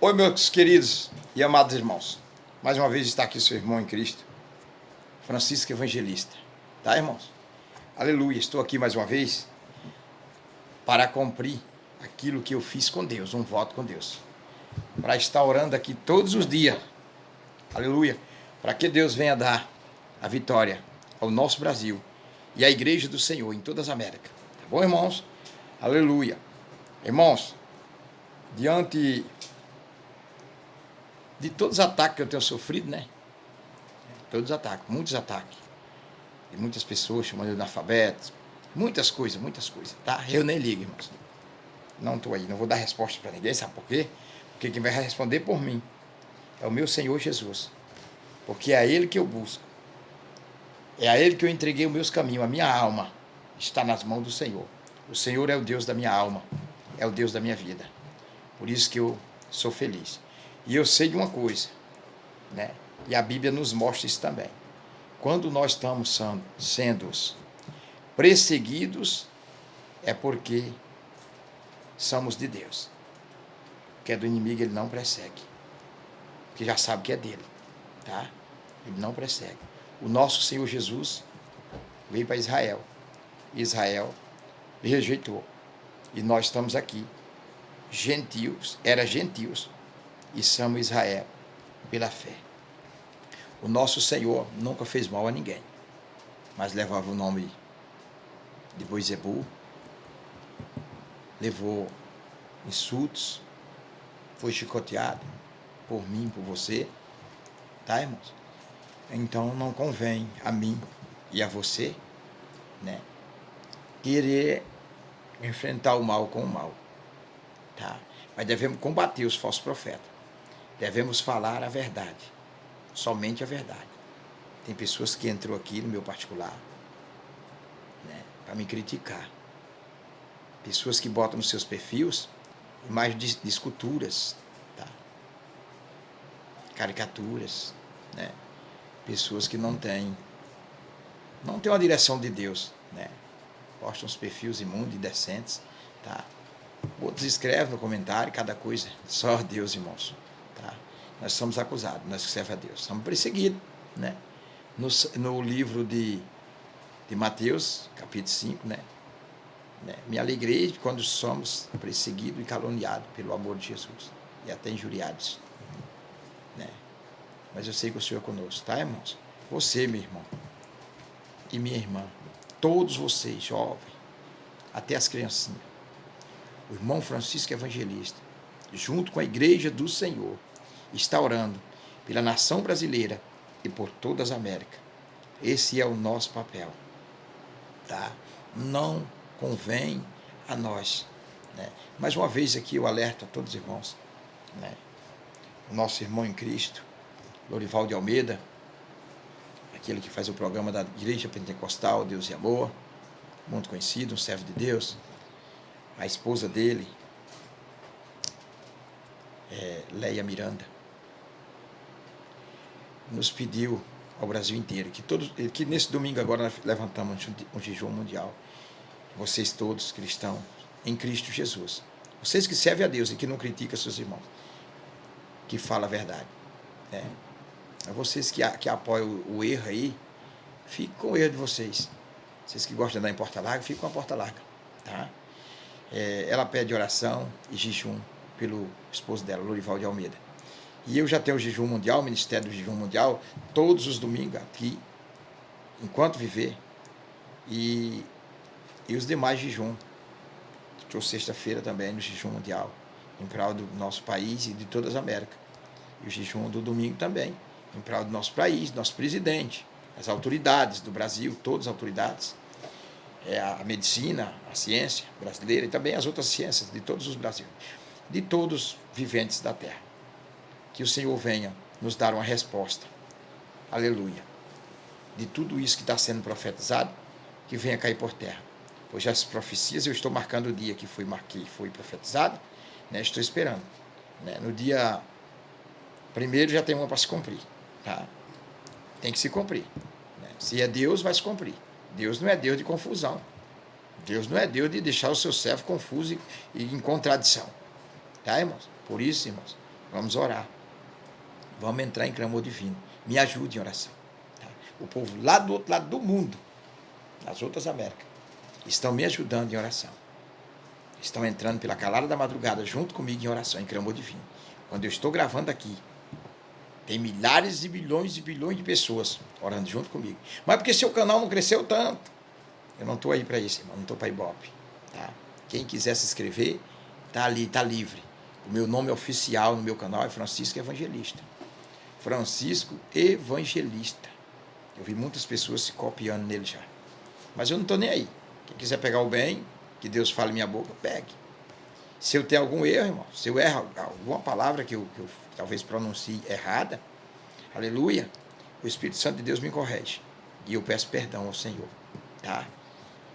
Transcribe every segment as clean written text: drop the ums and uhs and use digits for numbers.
Oi, meus queridos e amados irmãos. Mais uma vez está aqui seu irmão em Cristo, Francisco Evangelista. Tá, irmãos? Aleluia. Estou aqui mais uma vez para cumprir aquilo que eu fiz com Deus, um voto com Deus. Para estar orando aqui todos os dias. Aleluia. Para que Deus venha dar a vitória ao nosso Brasil e à Igreja do Senhor em todas as Américas. Tá bom, irmãos? Aleluia. Irmãos, diante de todos os ataques que eu tenho sofrido, né? Todos os ataques, muitos ataques. De muitas pessoas chamando de analfabeto. Muitas coisas, tá? Eu nem ligo, irmãos. Não estou aí, não vou dar resposta para ninguém, sabe por quê? Porque quem vai responder por mim é o meu Senhor Jesus. Porque é a Ele que eu busco. É a Ele que eu entreguei os meus caminhos, a minha alma está nas mãos do Senhor. O Senhor é o Deus da minha alma, é o Deus da minha vida. Por isso que eu sou feliz. E eu sei de uma coisa, né? E a Bíblia nos mostra isso também. Quando nós estamos sendo perseguidos, é porque somos de Deus. Porque é do inimigo, ele não persegue. Porque já sabe que é dele, tá? Ele não persegue. O nosso Senhor Jesus veio para Israel. Israel me rejeitou. E nós estamos aqui, gentios, e somos Israel pela fé. O nosso Senhor nunca fez mal a ninguém, mas levava o nome de Boizebu, levou insultos, foi chicoteado por mim, por você, tá, irmãos? Então não convém a mim e a você, né, querer enfrentar o mal com o mal, tá? Mas devemos combater os falsos profetas. Devemos falar a verdade, somente a verdade. Tem pessoas que entrou aqui no meu particular, né, para me criticar. Pessoas que botam nos seus perfis imagens de esculturas, tá? Caricaturas, né? Pessoas que não têm uma direção de Deus, né? Postam os perfis imundos e indecentes, tá? Outros escrevem no comentário cada coisa, só Deus, irmãos. Tá? Nós somos acusados, nós que servemos a Deus, somos perseguidos, né? No livro de Mateus, capítulo 5, né? Me alegrei quando somos perseguidos e caluniados pelo amor de Jesus, e até injuriados, né? Mas eu sei que o Senhor é conosco, tá, irmãos? Você, meu irmão, e minha irmã, todos vocês, jovens, até as criancinhas, o irmão Francisco Evangelista, junto com a Igreja do Senhor, está orando pela nação brasileira e por todas as Américas. Esse é o nosso papel, tá? Não convém a nós, né? Mais uma vez aqui eu alerto a todos os irmãos, né? O nosso irmão em Cristo, Lorival de Almeida, aquele que faz o programa da Igreja Pentecostal Deus e Amor, muito conhecido, um servo de Deus. A esposa dele, Leia Miranda, nos pediu ao Brasil inteiro que nesse domingo agora nós levantamos um jejum mundial. Vocês todos cristãos em Cristo Jesus, vocês que servem a Deus e que não criticam seus irmãos, que falam a verdade, né? Vocês que apoiam o erro aí, fiquem com o erro de vocês. Vocês que gostam de andar em porta larga, fiquem com a porta larga, tá? Ela pede oração e jejum pelo esposo dela, Lorival de Almeida. E eu já tenho o jejum mundial, o Ministério do Jejum Mundial, todos os domingos aqui, enquanto viver. E os demais jejum. Estou sexta-feira também no jejum mundial, em prol do nosso país e de todas as Américas. E o jejum do domingo também, em prol do nosso país, do nosso presidente, as autoridades do Brasil, todas as autoridades. A medicina, a ciência brasileira e também as outras ciências de todos os Brasil, de todos viventes da terra. Que o Senhor venha nos dar uma resposta. Aleluia. De tudo isso que está sendo profetizado, que venha cair por terra. Pois as profecias, eu estou marcando o dia que foi profetizado, né? Estou esperando, né? No dia 1º já tem uma para se cumprir, tá? Tem que se cumprir, né? Se é Deus, vai se cumprir. Deus não é Deus de confusão. Deus não é Deus de deixar o seu servo confuso e em contradição. Tá, irmãos? Por isso, irmãos, Vamos orar. Vamos entrar em clamor divino. Me ajude em oração. Tá? O povo lá do outro lado do mundo, nas outras Américas, estão me ajudando em oração. Estão entrando pela calada da madrugada junto comigo em oração, em clamor divino. Quando eu estou gravando aqui, tem milhares e bilhões de pessoas orando junto comigo. Mas porque seu canal não cresceu tanto? Eu não estou aí para isso, irmão. Não estou para Ibope. Tá? Quem quiser se inscrever, está ali, está livre. O meu nome oficial no meu canal é Francisco Evangelista. Francisco Evangelista. Eu vi muitas pessoas se copiando nele já. Mas eu não estou nem aí. Quem quiser pegar o bem, que Deus fale minha boca, pegue. Se eu tenho algum erro, irmão, se eu erro alguma palavra que eu talvez pronuncie errada, aleluia, o Espírito Santo de Deus me corrige. E eu peço perdão ao Senhor. Tá?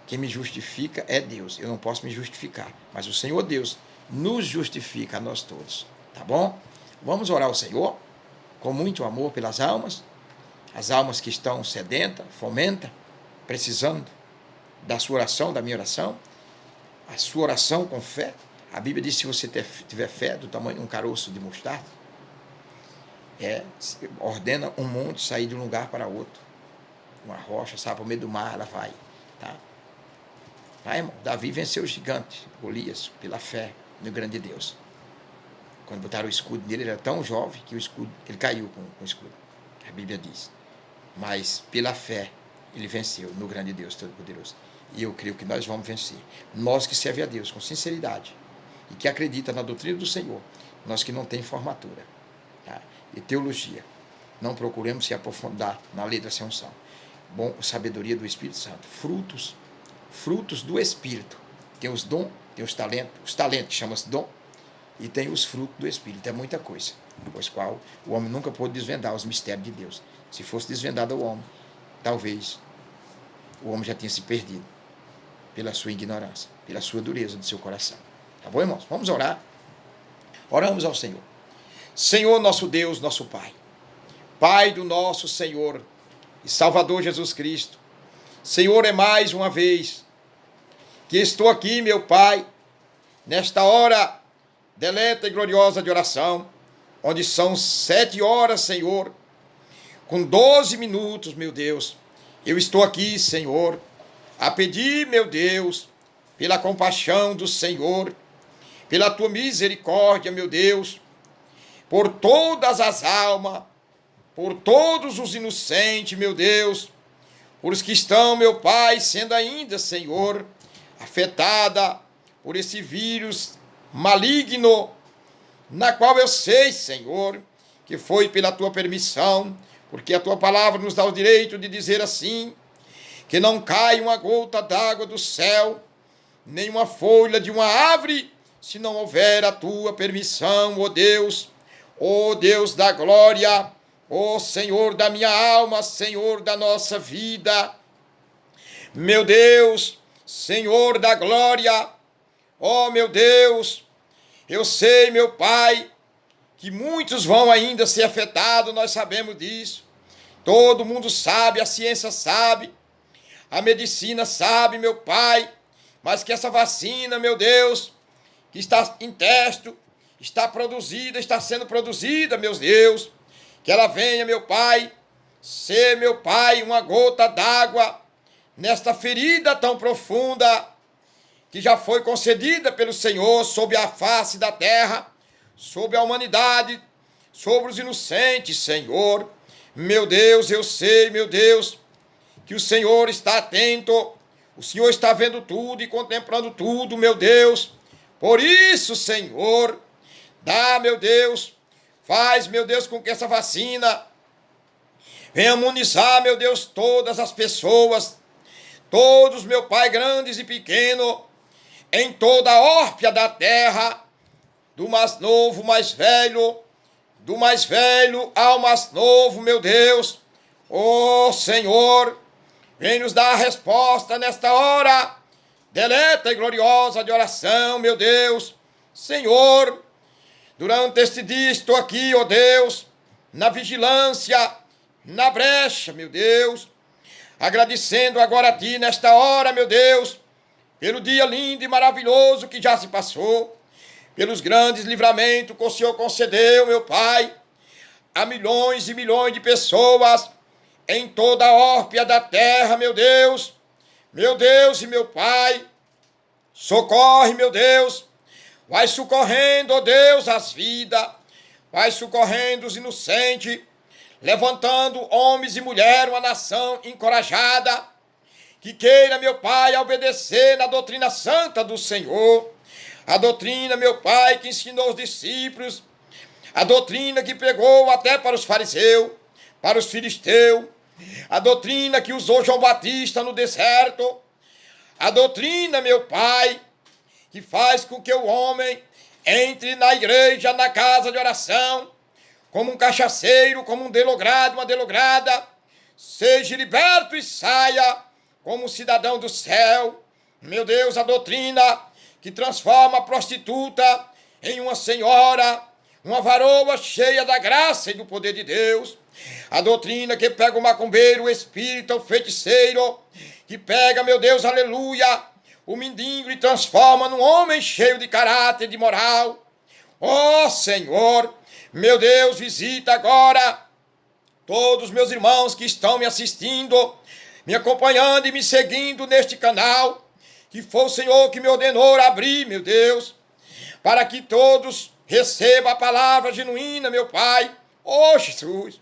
Quem me justifica é Deus. Eu não posso me justificar. Mas o Senhor Deus nos justifica a nós todos. Tá bom? Vamos orar ao Senhor com muito amor pelas almas. As almas que estão sedentas, fomentas, precisando da sua oração, da minha oração. A sua oração com fé. A Bíblia diz que se você tiver fé do tamanho de um caroço de mostarda, ordena um monte sair de um lugar para outro. Uma rocha, sabe, para o meio do mar, ela vai. Tá? Tá, irmão? Davi venceu o gigante, Golias, pela fé no grande Deus. Quando botaram o escudo dele, ele era tão jovem que o escudo, ele caiu com o escudo. A Bíblia diz. Mas pela fé, ele venceu no grande Deus Todo-Poderoso. E eu creio que nós vamos vencer. Nós que servem a Deus com sinceridade e que acredita na doutrina do Senhor, nós que não tem formatura, tá? E teologia, não procuremos se aprofundar na letra sem unção. Bom, sabedoria do Espírito Santo, frutos do Espírito. Tem os dons, tem os talentos chamam-se dom, e tem os frutos do Espírito. É muita coisa, pois qual o homem nunca pôde desvendar os mistérios de Deus. Se fosse desvendado ao homem, talvez o homem já tinha se perdido pela sua ignorância, pela sua dureza do seu coração. Tá bom, irmãos? Vamos orar. Oramos ao Senhor. Senhor, nosso Deus, nosso Pai. Pai do nosso Senhor e Salvador Jesus Cristo. Senhor, é mais uma vez que estou aqui, meu Pai, nesta hora deleta e gloriosa de oração, onde são 7 horas, Senhor, com 12 minutos, meu Deus. Eu estou aqui, Senhor, a pedir, meu Deus, pela compaixão do Senhor, pela tua misericórdia, meu Deus, por todas as almas, por todos os inocentes, meu Deus, por os que estão, meu Pai, sendo ainda, Senhor, afetada por esse vírus maligno, na qual eu sei, Senhor, que foi pela tua permissão, porque a tua palavra nos dá o direito de dizer assim, que não cai uma gota d'água do céu, nem uma folha de uma árvore, se não houver a tua permissão, ó Deus da glória, ó Senhor da minha alma, Senhor da nossa vida, meu Deus, Senhor da glória, ó meu Deus, eu sei, meu Pai, que muitos vão ainda ser afetados, nós sabemos disso, todo mundo sabe, a ciência sabe, a medicina sabe, meu Pai, mas que essa vacina, meu Deus, que está em teste, está produzida, está sendo produzida, meu Deus, que ela venha, meu Pai, ser, meu Pai, uma gota d'água nesta ferida tão profunda que já foi concedida pelo Senhor sobre a face da terra, sobre a humanidade, sobre os inocentes, Senhor. Meu Deus, eu sei, meu Deus, que o Senhor está atento, o Senhor está vendo tudo e contemplando tudo, meu Deus. Por isso, Senhor, dá, meu Deus, faz, meu Deus, com que essa vacina venha imunizar, meu Deus, todas as pessoas, todos, meu Pai, grandes e pequenos, em toda a órpia da terra, do mais novo, mais velho, do mais velho ao mais novo, meu Deus. Ó Senhor, vem nos dar a resposta nesta hora, deleta e gloriosa de oração, meu Deus. Senhor, durante este dia estou aqui, ó Deus, na vigilância, na brecha, meu Deus, agradecendo agora a Ti nesta hora, meu Deus, pelo dia lindo e maravilhoso que já se passou, pelos grandes livramentos que o Senhor concedeu, meu Pai, a milhões e milhões de pessoas em toda a órbita da terra, meu Deus e meu Pai. Socorre, meu Deus, vai socorrendo, ó Deus, as vidas, vai socorrendo os inocentes, levantando homens e mulheres, uma nação encorajada, que queira, meu Pai, obedecer na doutrina santa do Senhor, a doutrina, meu Pai, que ensinou os discípulos, a doutrina que pregou até para os fariseus, para os filisteus, a doutrina que usou João Batista no deserto, a doutrina, meu Pai, que faz com que o homem entre na igreja, na casa de oração, como um cachaceiro, como um delogrado, uma delograda, seja liberto e saia como um cidadão do céu. Meu Deus, a doutrina que transforma a prostituta em uma senhora, uma varoa cheia da graça e do poder de Deus. A doutrina que pega o macumbeiro, o espírita, o feiticeiro, que pega, meu Deus, aleluia, o mendigo e transforma num homem cheio de caráter e de moral. Ó Senhor, meu Deus, visita agora todos os meus irmãos que estão me assistindo, me acompanhando e me seguindo neste canal, que foi o Senhor que me ordenou abrir, meu Deus, para que todos recebam a palavra genuína, meu Pai. Ó Jesus,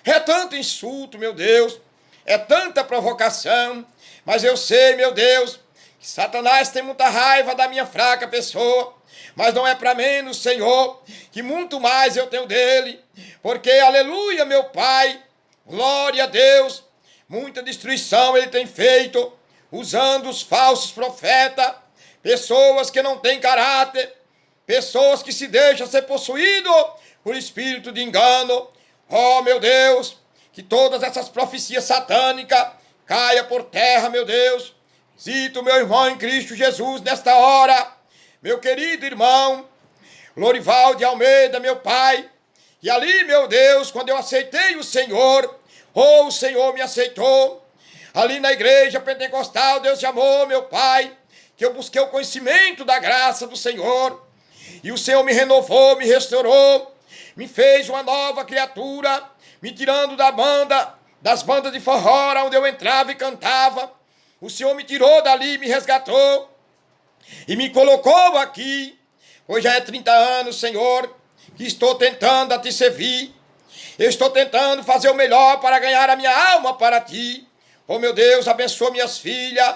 é tanto insulto, meu Deus, é tanta provocação, mas eu sei, meu Deus, que Satanás tem muita raiva da minha fraca pessoa, mas não é para menos, Senhor, que muito mais eu tenho dele, porque, aleluia, meu Pai, glória a Deus, muita destruição ele tem feito, usando os falsos profetas, pessoas que não têm caráter, pessoas que se deixam ser possuídos por espírito de engano. Oh, meu Deus, que todas essas profecias satânicas caia por terra, meu Deus. Visita o meu irmão em Cristo Jesus nesta hora, meu querido irmão Lorival de Almeida, meu Pai. E ali, meu Deus, quando eu aceitei o Senhor, o Senhor me aceitou. Ali na igreja pentecostal, Deus chamou, meu Pai, que eu busquei o conhecimento da graça do Senhor. E o Senhor me renovou, me restaurou, me fez uma nova criatura, me tirando das bandas de forró, onde eu entrava e cantava. O Senhor me tirou dali, me resgatou e me colocou aqui. Hoje já é 30 anos, Senhor, que estou tentando a te servir. Eu estou tentando fazer o melhor para ganhar a minha alma para ti. Oh, meu Deus, abençoa minhas filhas.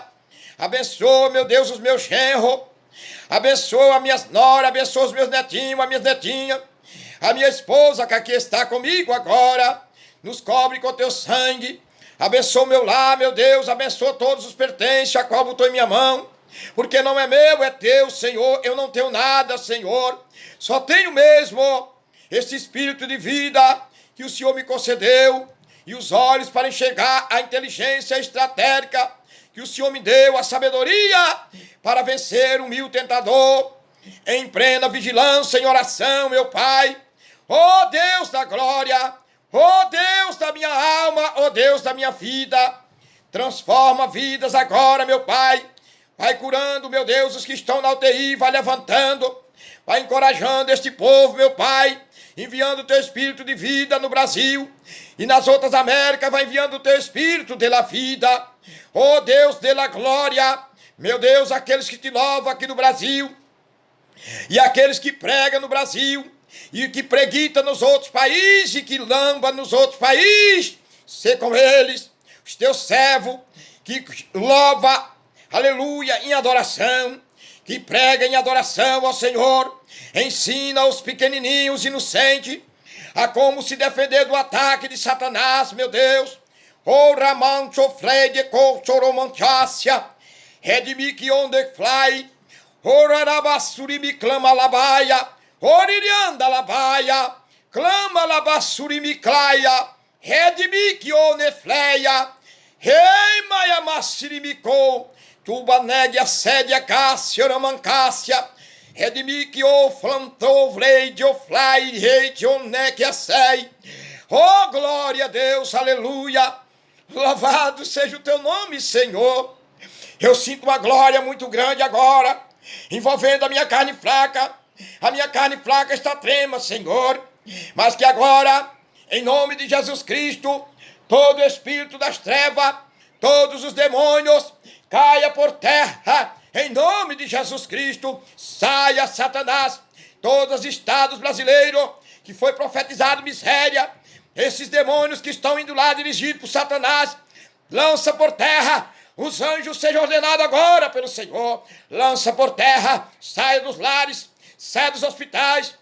Abençoa, meu Deus, os meus genros. Abençoa as minhas noras, abençoa os meus netinhos, as minhas netinhas. A minha esposa que aqui está comigo agora. Nos cobre com teu sangue. Abençoa o meu lar, meu Deus. Abençoa todos os pertences a qual botou em minha mão. Porque não é meu, é teu, Senhor. Eu não tenho nada, Senhor. Só tenho mesmo esse espírito de vida que o Senhor me concedeu. E os olhos para enxergar a inteligência estratégica que o Senhor me deu, a sabedoria para vencer o humilde tentador, em plena vigilância, em oração, meu Pai. Ó Deus da glória, ó Deus da minha alma, ó Deus da minha vida, transforma vidas agora, meu Pai. Vai curando, meu Deus, os que estão na UTI, vai levantando, vai encorajando este povo, meu Pai, enviando o teu espírito de vida no Brasil e nas outras Américas, vai enviando o teu espírito de la vida. Oh Deus, de la glória, meu Deus, aqueles que te louvam aqui no Brasil e aqueles que pregam no Brasil e que preguitam nos outros países e que lamba nos outros países, ser com eles, os teus servos que louva, aleluia, em adoração, que prega em adoração ao Senhor, ensina aos pequenininhos inocentes a como se defender do ataque de Satanás, meu Deus. O Ramancho Frede Choromanchasia, Redimi onde fly, o Rarabassuri me clama labaia, Oririanda labaia, clama labassuri me claia, Redimi onde fleia, Rei Maia Massirimicou, Tuba negue a sede a Cássia, Romancássia, Redimi o flantou, Vleide o fly, Rei de oneque a sei. Oh, glória a Deus, aleluia. Louvado seja o teu nome, Senhor. Eu sinto uma glória muito grande agora, envolvendo a minha carne fraca, a minha carne fraca está trema, Senhor, mas que agora, em nome de Jesus Cristo, todo espírito das trevas, todos os demônios, caia por terra, em nome de Jesus Cristo, saia Satanás, todos os estados brasileiros, que foi profetizado miséria, esses demônios que estão indo lá dirigidos por Satanás, lança por terra, os anjos sejam ordenados agora pelo Senhor, lança por terra, saia dos lares, saia dos hospitais,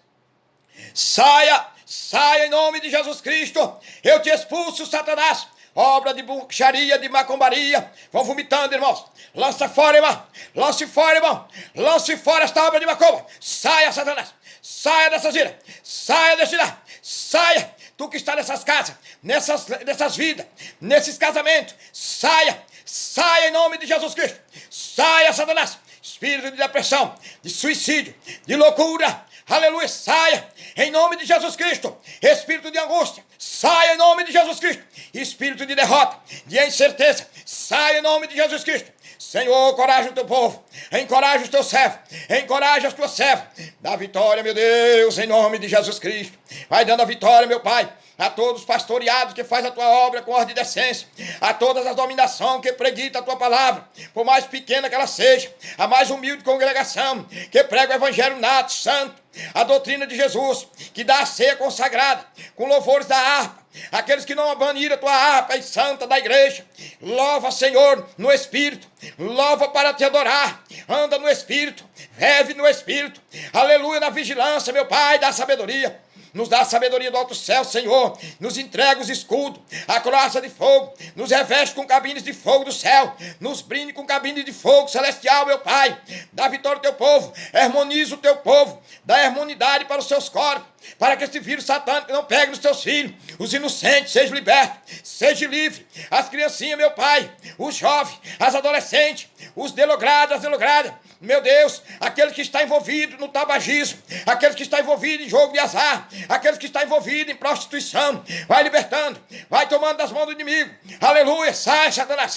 saia em nome de Jesus Cristo, eu te expulso, Satanás, obra de bruxaria, de macumbaria, vão vomitando, irmãos, lança fora, irmão, lance fora, irmão, lance fora esta obra de macumba, saia, Satanás, saia dessas vidas, saia deste lar, saia, tu que está nessas casas, nessas vidas, nesses casamentos, saia em nome de Jesus Cristo, saia, Satanás, espírito de depressão, de suicídio, de loucura, aleluia, saia em nome de Jesus Cristo, espírito de angústia, saia em nome de Jesus Cristo, espírito de derrota, de incerteza, saia em nome de Jesus Cristo. Senhor, encoraja o teu povo, encoraja os teus servos, encoraja as tuas servas, dá vitória, meu Deus, em nome de Jesus Cristo, vai dando a vitória, meu Pai, a todos os pastoreados que faz a tua obra com ordem e decência, a todas as dominações que predita a tua palavra, por mais pequena que ela seja, a mais humilde congregação, que prega o evangelho nato, santo, a doutrina de Jesus, que dá a ceia consagrada, com louvores da harpa, aqueles que não abaniram a tua harpa e santa da igreja, louva, Senhor, no Espírito, louva para te adorar, anda no Espírito, vive no Espírito, aleluia, na vigilância, meu Pai, da sabedoria, nos dá a sabedoria do alto céu, Senhor, nos entrega os escudos, a coraça de fogo, nos reveste com cabines de fogo do céu, nos brinde com cabines de fogo celestial, meu Pai, dá vitória ao teu povo, harmoniza o teu povo, dá harmonidade para os seus corpos, para que esse vírus satânico não pegue nos teus filhos, os inocentes sejam libertos, seja livre, as criancinhas, meu Pai, os jovens, as adolescentes, os delogrados, as delogradas, meu Deus, aquele que está envolvido no tabagismo, aquele que está envolvido em jogo de azar, aqueles que estão envolvidos em prostituição, vai libertando, vai tomando das mãos do inimigo, aleluia, sai, Satanás,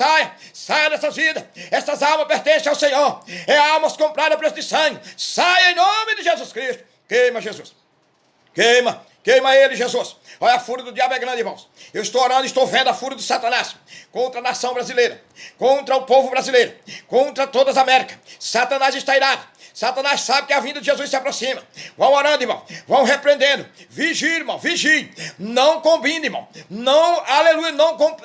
saia dessas vidas, essas almas pertencem ao Senhor, é almas compradas a preço de sangue, saia em nome de Jesus Cristo, queima Jesus, queima ele, Jesus. Olha, a fúria do diabo é grande, irmãos. Eu estou orando, estou vendo a fúria do Satanás contra a nação brasileira, contra o povo brasileiro, contra todas as Américas. Satanás está irado. Satanás sabe que a vinda de Jesus se aproxima. Vão orando, irmão. Vão repreendendo. Vigie, irmão. Vigie. Não combine, irmão. Não, aleluia,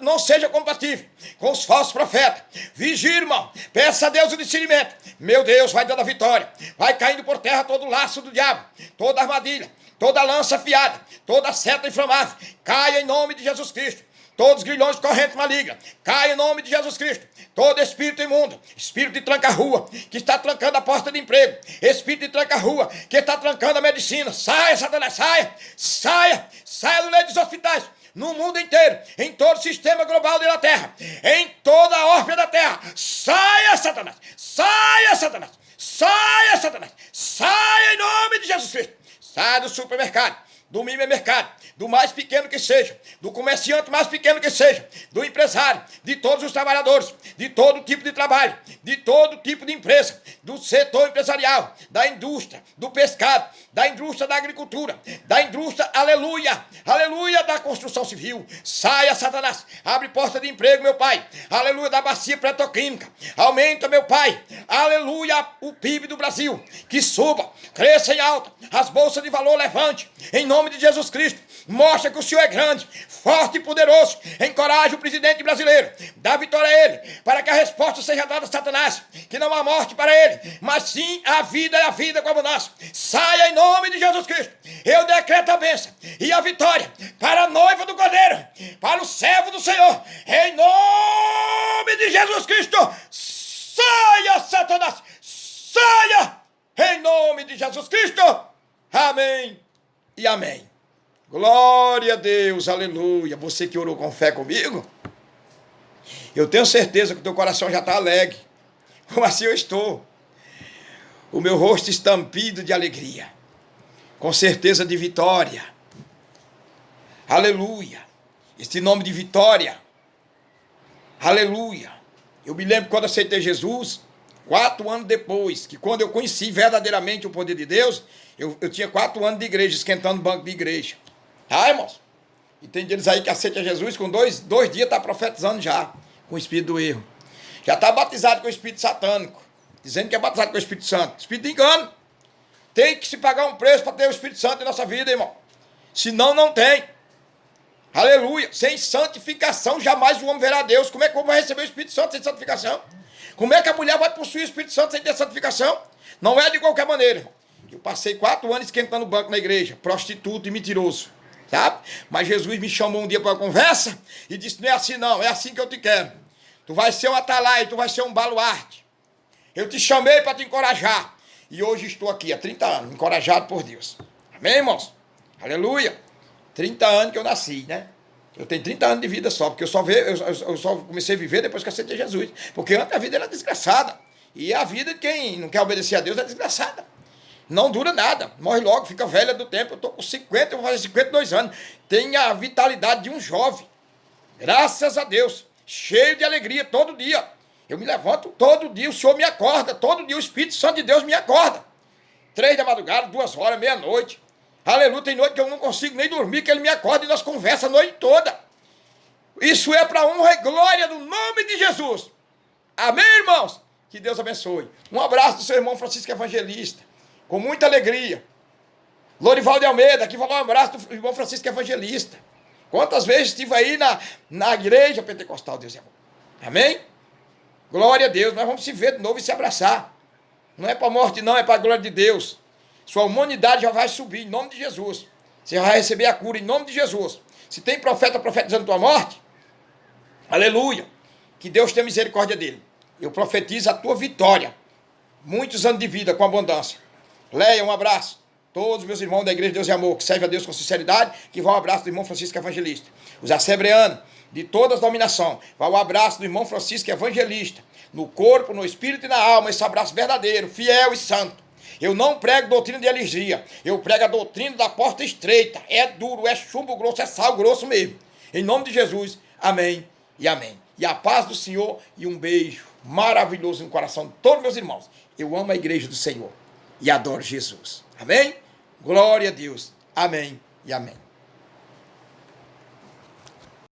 não seja compatível com os falsos profetas. Vigie, irmão. Peça a Deus o discernimento. Meu Deus, vai dando a vitória. Vai caindo por terra todo o laço do diabo, toda armadilha, toda lança afiada, toda seta inflamável, caia em nome de Jesus Cristo. Todos os grilhões de corrente maligna, caia em nome de Jesus Cristo. Todo espírito imundo, espírito de tranca-rua, que está trancando a porta de emprego, espírito de tranca-rua, que está trancando a medicina, saia, Satanás, saia do leito dos hospitais, no mundo inteiro, em todo o sistema global da terra, em toda a órbita da terra, saia, Satanás, saia, Satanás, saia, Satanás, saia em nome de Jesus Cristo. Sai do supermercado, do mini mercado, do mais pequeno que seja, do comerciante mais pequeno que seja, do empresário, de todos os trabalhadores, de todo tipo de trabalho, de todo tipo de empresa, do setor empresarial, da indústria, do pescado, da indústria da agricultura, da indústria, aleluia, aleluia, da construção civil. Saia, Satanás, abre porta de emprego, meu Pai, aleluia, da bacia petroquímica, aumenta, meu Pai, aleluia, o PIB do Brasil, que suba, cresça em alta, as bolsas de valor levante, em nome de Jesus Cristo, mostra que o Senhor é grande, forte e poderoso, encoraja o presidente brasileiro, dá vitória a ele, para que a resposta seja dada a Satanás, que não há morte para ele, mas sim a vida e a vida com abundância. Saia em nome de Jesus Cristo, eu decreto a bênção e a vitória para a noiva do Cordeiro, para o servo do Senhor, em nome de Jesus Cristo. Saia, Satanás, saia, em nome de Jesus Cristo, amém e amém. Glória a Deus, aleluia. Você que orou com fé comigo, eu tenho certeza que o teu coração já está alegre, como assim eu estou. O meu rosto estampido de alegria, com certeza de vitória, aleluia. Este nome de vitória, aleluia. Eu me lembro quando aceitei Jesus, 4 anos depois, que quando eu conheci verdadeiramente o poder de Deus, eu tinha 4 anos de igreja, esquentando banco de igreja. Ah, irmãos? E tem deles aí que aceita Jesus, com dois dias está profetizando já, com o espírito do erro. Já está batizado com o espírito satânico, dizendo que é batizado com o Espírito Santo. Espírito de engano. Tem que se pagar um preço para ter o Espírito Santo em nossa vida, irmão. Senão, não tem. Aleluia. Sem santificação, jamais o homem verá Deus. Como é que o homem vai receber o Espírito Santo sem santificação? Como é que a mulher vai possuir o Espírito Santo sem ter santificação? Não é de qualquer maneira, irmão. Eu passei 4 anos esquentando o banco na igreja, prostituto e mentiroso, sabe? Mas Jesus me chamou um dia para uma conversa e disse, não é assim não, é assim que eu te quero. Tu vai ser um atalaia, tu vai ser um baluarte. Eu te chamei para te encorajar. E hoje estou aqui há 30 anos, encorajado por Deus. Amém, irmãos? Aleluia. 30 anos que eu nasci, né? Eu tenho 30 anos de vida só, porque eu só comecei a viver depois que aceitei Jesus. Porque antes a vida era desgraçada. E a vida de quem não quer obedecer a Deus é desgraçada. Não dura nada. Morre logo, fica velha do tempo. Eu estou com 50, eu vou fazer 52 anos. Tenho a vitalidade de um jovem. Graças a Deus. Cheio de alegria todo dia. Eu me levanto todo dia, o Senhor me acorda. Todo dia o Espírito Santo de Deus me acorda. 3 da madrugada, 2 horas, meia-noite. Aleluia, tem noite que eu não consigo nem dormir, que ele me acorda e nós conversamos a noite toda. Isso é para honra e glória do nome de Jesus. Amém, irmãos? Que Deus abençoe. Um abraço do seu irmão Francisco Evangelista, com muita alegria. Lorival de Almeida, aqui falou um abraço do irmão Francisco Evangelista. Quantas vezes estive aí na igreja pentecostal, Deus é bom. Amém? Glória a Deus, nós vamos se ver de novo e se abraçar. Não é para a morte não, é para a glória de Deus. Sua humanidade já vai subir em nome de Jesus. Você vai receber a cura em nome de Jesus. Se tem profeta profetizando tua morte, aleluia, que Deus tenha misericórdia dele. Eu profetizo a tua vitória. Muitos anos de vida com abundância. Leia, um abraço. Todos os meus irmãos da Igreja de Deus e Amor, que servem a Deus com sinceridade, que vão um abraço do irmão Francisco Evangelista. Os assembleanos, de todas as dominações, vão um abraço do irmão Francisco Evangelista. No corpo, no espírito e na alma, esse abraço verdadeiro, fiel e santo. Eu não prego doutrina de heresia, eu prego a doutrina da porta estreita. É duro, é chumbo grosso, é sal grosso mesmo. Em nome de Jesus, amém e amém. E a paz do Senhor e um beijo maravilhoso no coração de todos meus irmãos. Eu amo a igreja do Senhor e adoro Jesus. Amém? Glória a Deus. Amém e amém.